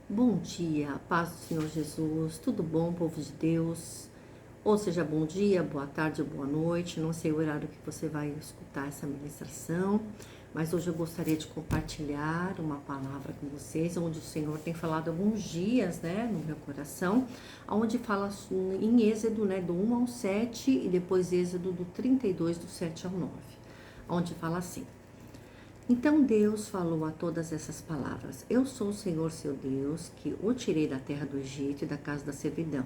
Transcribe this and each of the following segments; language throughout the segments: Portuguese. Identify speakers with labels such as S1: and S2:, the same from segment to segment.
S1: Bom dia, paz do Senhor Jesus, tudo bom, povo de Deus? Ou seja, bom dia, boa tarde ou boa noite, não sei o horário que você vai escutar essa ministração, mas hoje eu gostaria de compartilhar uma palavra com vocês, onde o Senhor tem falado alguns dias, né, no meu coração, onde fala em Êxodo, né, do 1 ao 7 e depois Êxodo do 32, do 7 ao 9, onde fala assim: Então Deus falou a todas essas palavras: Eu sou o Senhor seu Deus, que o tirei da terra do Egito e da casa da servidão.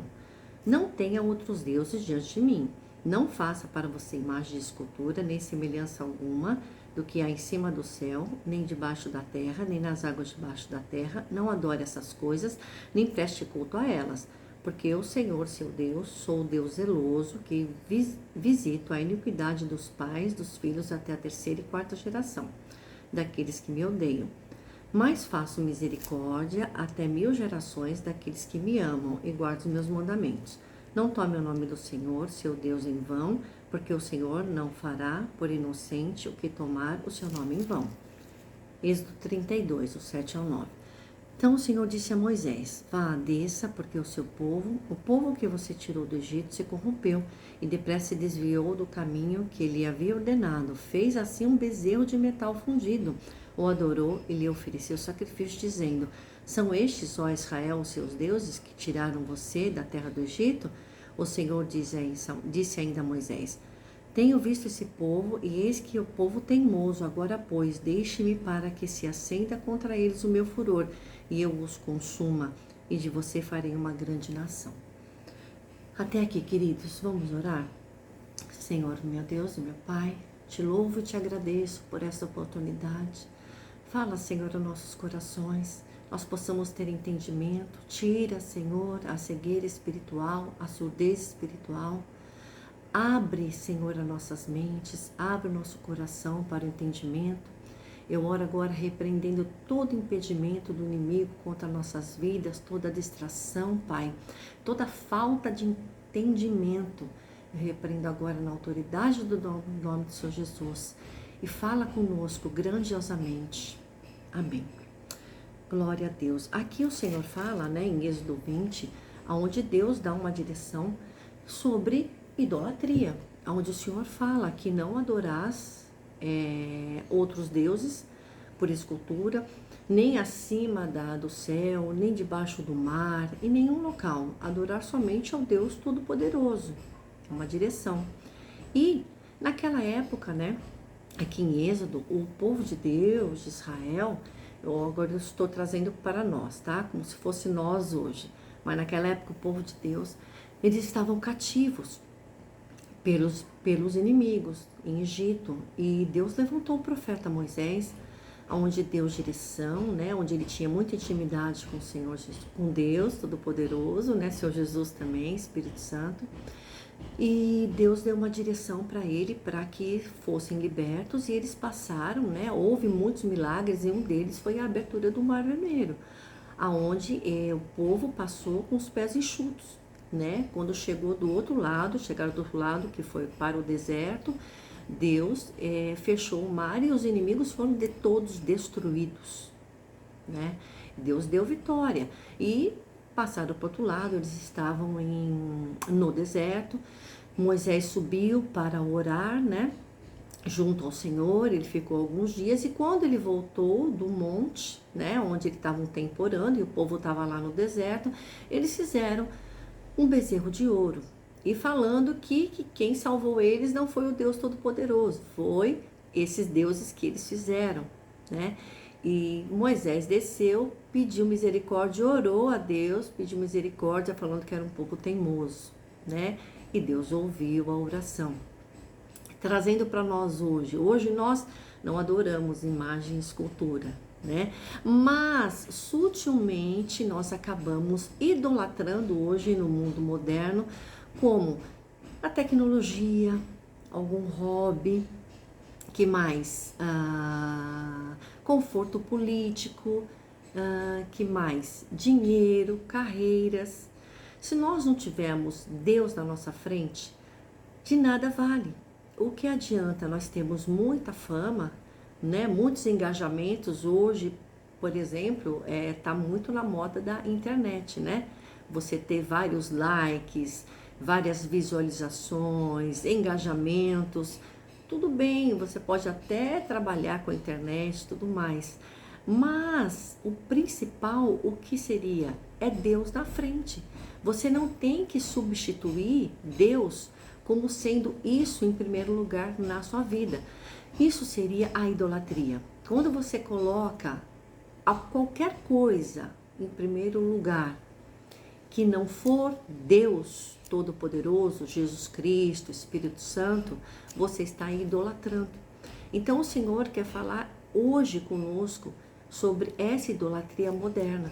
S1: Não tenha outros deuses diante de mim. Não faça para você imagem de escultura, nem semelhança alguma do que há em cima do céu, nem debaixo da terra, nem nas águas debaixo da terra. Não adore essas coisas, nem preste culto a elas. Porque eu, Senhor, seu Deus, sou o Deus zeloso, que visito a iniquidade dos pais, dos filhos, até a terceira e quarta geração daqueles que me odeiam, mas faço misericórdia até 1000 gerações daqueles que me amam e guardam os meus mandamentos. Não tome o nome do Senhor, seu Deus, em vão, porque o Senhor não fará por inocente o que tomar o seu nome em vão. Êxodo 32, o 7 ao 9. Então o Senhor disse a Moisés: Vá, desça, porque o seu povo, o povo que você tirou do Egito, se corrompeu e depressa se desviou do caminho que ele havia ordenado. Fez assim um bezerro de metal fundido, o adorou e lhe ofereceu sacrifício, dizendo: São estes, ó Israel, os seus deuses, que tiraram você da terra do Egito? O Senhor disse ainda a Moisés: Tenho visto esse povo, e eis que o povo teimoso. Agora, pois, deixe-me para que se acenda contra eles o meu furor, e eu os consuma, e de você farei uma grande nação. Até aqui, queridos, vamos orar? Senhor, meu Deus e meu Pai, te louvo e te agradeço por essa oportunidade. Fala, Senhor, aos nossos corações, nós possamos ter entendimento. Tira, Senhor, a cegueira espiritual, a surdez espiritual. Abre, Senhor, as nossas mentes, abre o nosso coração para o entendimento. Eu oro agora repreendendo todo impedimento do inimigo contra nossas vidas, toda distração, Pai, toda falta de entendimento. Eu repreendo agora na autoridade do nome do Senhor Jesus e fala conosco grandiosamente. Amém. Glória a Deus. Aqui o Senhor fala, né, em Êxodo 20, onde Deus dá uma direção sobre idolatria, onde o Senhor fala que não adorás outros deuses por escultura, nem acima do céu, nem debaixo do mar, em nenhum local. Adorar somente ao Deus Todo-Poderoso. É uma direção. E naquela época, né, aqui em Êxodo, o povo de Deus, de Israel, agora eu estou trazendo para nós, tá? Como se fosse nós hoje. Mas naquela época, o povo de Deus, eles estavam cativos pelos inimigos em Egito, e Deus levantou o profeta Moisés, onde deu direção, né, onde ele tinha muita intimidade com o Senhor, com Deus Todo-Poderoso, né, Senhor Jesus também, Espírito Santo, e Deus deu uma direção para ele, para que fossem libertos, e eles passaram, né, houve muitos milagres, e um deles foi a abertura do Mar Vermelho, aonde o povo passou com os pés enxutos, né? Quando chegou do outro lado, chegaram do outro lado, que foi para o deserto, Deus fechou o mar e os inimigos foram todos destruídos, né? Deus deu vitória e passaram para o outro lado, eles estavam no deserto. Moisés subiu para orar, né, junto ao Senhor. Ele ficou alguns dias, e quando ele voltou do monte, né, onde ele estava um tempo orando e o povo estava lá no deserto, eles fizeram um bezerro de ouro, e falando que quem salvou eles não foi o Deus Todo-Poderoso, foi esses deuses que eles fizeram, né? E Moisés desceu, pediu misericórdia, orou a Deus, pediu misericórdia, falando que era um pouco teimoso, né? E Deus ouviu a oração. Trazendo para nós hoje nós não adoramos imagem e escultura, né? Mas sutilmente nós acabamos idolatrando hoje no mundo moderno, como a tecnologia, algum hobby, que mais? Conforto político, que mais? Dinheiro, carreiras. Se nós não tivermos Deus na nossa frente, de nada vale. O que adianta nós termos muita fama, né, muitos engajamentos hoje, por exemplo, tá muito na moda da internet, né? Você ter vários likes, várias visualizações, engajamentos. Tudo bem, você pode até trabalhar com a internet e tudo mais. Mas o principal, o que seria? É Deus na frente. Você não tem que substituir Deus como sendo isso em primeiro lugar na sua vida. Isso seria a idolatria. Quando você coloca qualquer coisa em primeiro lugar, que não for Deus Todo-Poderoso, Jesus Cristo, Espírito Santo, você está idolatrando. Então o Senhor quer falar hoje conosco sobre essa idolatria moderna,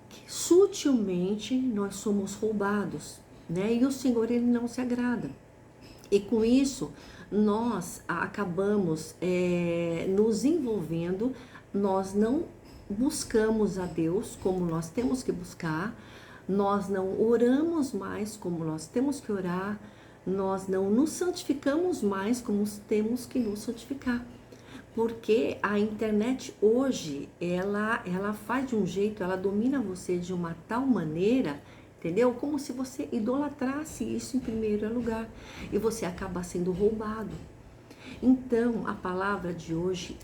S1: que sutilmente nós somos roubados, né? E o Senhor, ele não se agrada. E com isso, nós acabamos nos envolvendo, nós não buscamos a Deus como nós temos que buscar, nós não oramos mais como nós temos que orar, nós não nos santificamos mais como temos que nos santificar. Porque a internet hoje, ela faz de um jeito, ela domina você de uma tal maneira, entendeu? Como se você idolatrasse isso em primeiro lugar e você acaba sendo roubado. Então, a palavra de hoje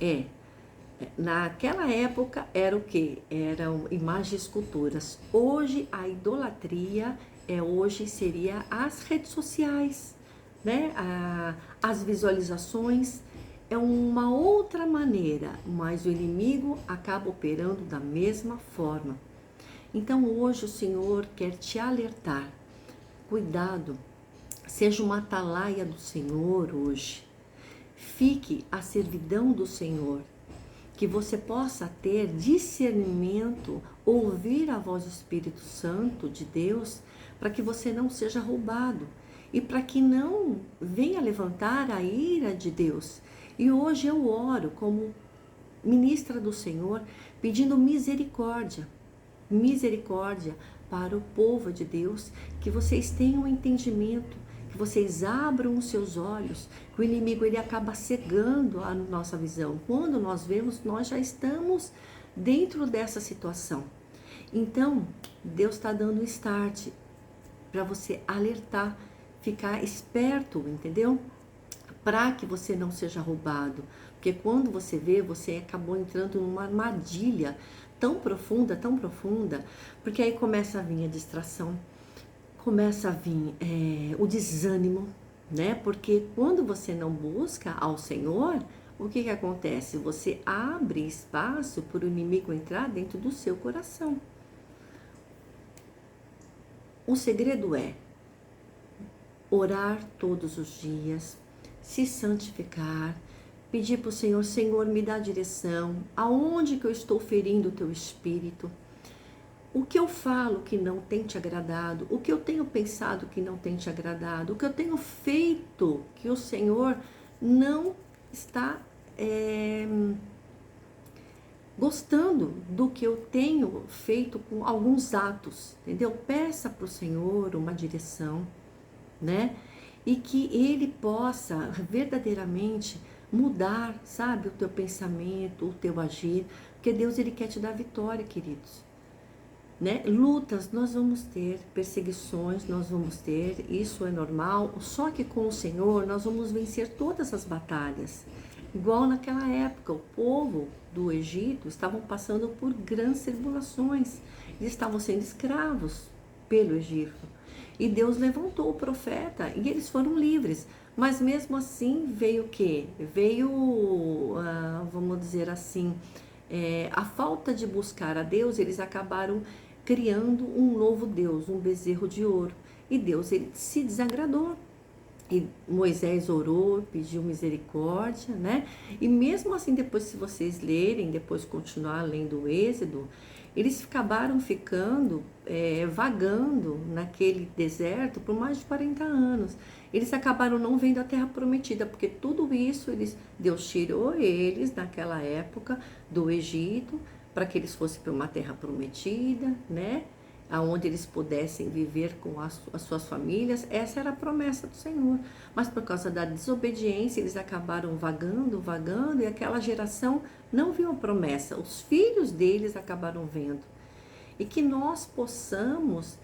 S1: naquela época era o quê? Eram imagens e esculturas. Hoje a idolatria hoje seria as redes sociais, né? As visualizações é uma outra maneira, mas o inimigo acaba operando da mesma forma. Então hoje o Senhor quer te alertar. Cuidado, seja uma atalaia do Senhor hoje. Fique à servidão do Senhor. Que você possa ter discernimento, ouvir a voz do Espírito Santo de Deus, para que você não seja roubado e para que não venha levantar a ira de Deus. E hoje eu oro como ministra do Senhor, pedindo misericórdia para o povo de Deus, que vocês tenham entendimento, que vocês abram os seus olhos, que o inimigo ele acaba cegando a nossa visão. Quando nós vemos, nós já estamos dentro dessa situação. Então, Deus está dando um start para você alertar, ficar esperto, entendeu? Para que você não seja roubado. Porque quando você vê, você acabou entrando numa armadilha tão profunda, porque aí começa a vir a distração, começa a vir o desânimo, né? Porque quando você não busca ao Senhor, o que acontece? Você abre espaço para o inimigo entrar dentro do seu coração. O segredo é orar todos os dias, se santificar, pedir para o Senhor, Senhor, me dá direção, aonde que eu estou ferindo o teu espírito, o que eu falo que não tem te agradado, o que eu tenho pensado que não tem te agradado, o que eu tenho feito que o Senhor não está gostando do que eu tenho feito com alguns atos, entendeu? Peça para o Senhor uma direção, né? E que Ele possa verdadeiramente mudar, sabe, o teu pensamento, o teu agir, porque Deus, Ele quer te dar vitória, queridos. Né? Lutas nós vamos ter, perseguições nós vamos ter, isso é normal, só que com o Senhor nós vamos vencer todas as batalhas. Igual naquela época, o povo do Egito estavam passando por grandes tribulações, eles estavam sendo escravos pelo Egito. E Deus levantou o profeta e eles foram livres. Mas mesmo assim veio o quê? Veio, vamos dizer assim, a falta de buscar a Deus, eles acabaram criando um novo Deus, um bezerro de ouro. E Deus, ele se desagradou. E Moisés orou, pediu misericórdia, né? E mesmo assim, depois, se vocês lerem, depois continuar lendo o Êxodo, eles acabaram ficando, vagando naquele deserto por mais de 40 anos. Eles acabaram não vendo a terra prometida, porque tudo isso, Deus tirou eles naquela época do Egito, para que eles fossem para uma terra prometida, né? aonde eles pudessem viver com as suas famílias. Essa era a promessa do Senhor. Mas por causa da desobediência, eles acabaram vagando, vagando, e aquela geração não viu a promessa. Os filhos deles acabaram vendo. E que nós possamos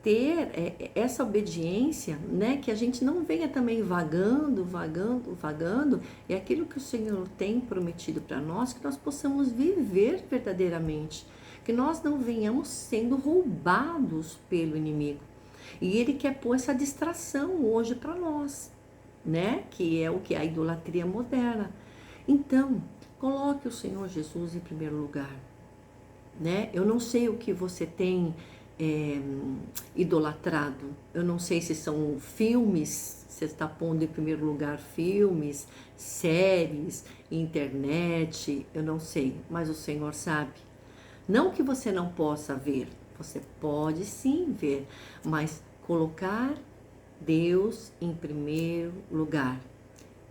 S1: ter essa obediência, né? Que a gente não venha também vagando, vagando, vagando. É aquilo que o Senhor tem prometido para nós, que nós possamos viver verdadeiramente. Que nós não venhamos sendo roubados pelo inimigo. E ele quer pôr essa distração hoje para nós, né? Que é o que é a idolatria moderna. Então, coloque o Senhor Jesus em primeiro lugar, né? Eu não sei o que você tem idolatrado. Eu não sei se são filmes, você está pondo em primeiro lugar filmes, séries, internet, eu não sei, mas o Senhor sabe. Não que você não possa ver, você pode sim ver, mas colocar Deus em primeiro lugar.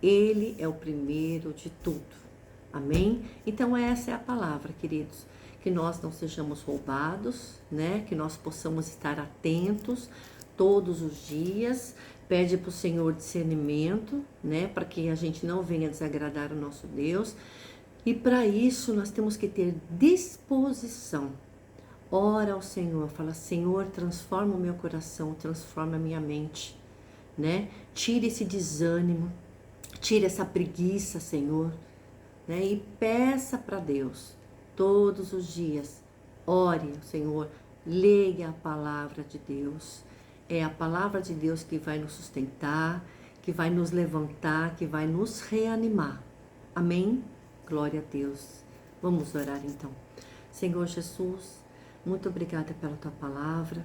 S1: Ele é o primeiro de tudo. Amém? Então essa é a palavra, queridos. Que nós não sejamos roubados, né? Que nós possamos estar atentos todos os dias. Pede para o Senhor discernimento, né? Para que a gente não venha desagradar o nosso Deus. E para isso nós temos que ter disposição. Ora ao Senhor, fala: Senhor, transforma o meu coração, transforma a minha mente, né? Tira esse desânimo, tira essa preguiça, Senhor, né? E peça para Deus todos os dias. Ore ao Senhor, leia a palavra de Deus. É a palavra de Deus que vai nos sustentar, que vai nos levantar, que vai nos reanimar. Amém? Glória a Deus. Vamos orar então. Senhor Jesus, muito obrigada pela tua palavra.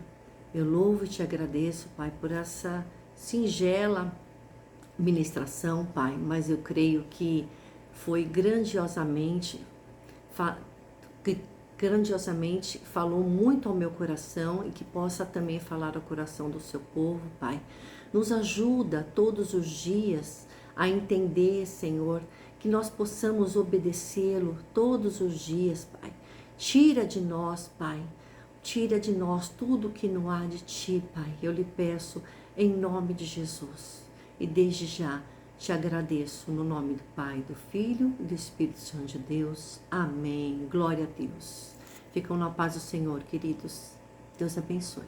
S1: Eu louvo e te agradeço, Pai, por essa singela ministração, Pai, mas eu creio que foi grandiosamente falou muito ao meu coração e que possa também falar ao coração do seu povo, Pai. Nos ajuda todos os dias a entender, Senhor, que nós possamos obedecê-lo todos os dias, Pai. Tira de nós, Pai, tira de nós tudo que não há de Ti, Pai. Eu lhe peço em nome de Jesus. E desde já te agradeço no nome do Pai, do Filho e do Espírito Santo de Deus. Amém. Glória a Deus. Ficam na paz do Senhor, queridos. Deus abençoe.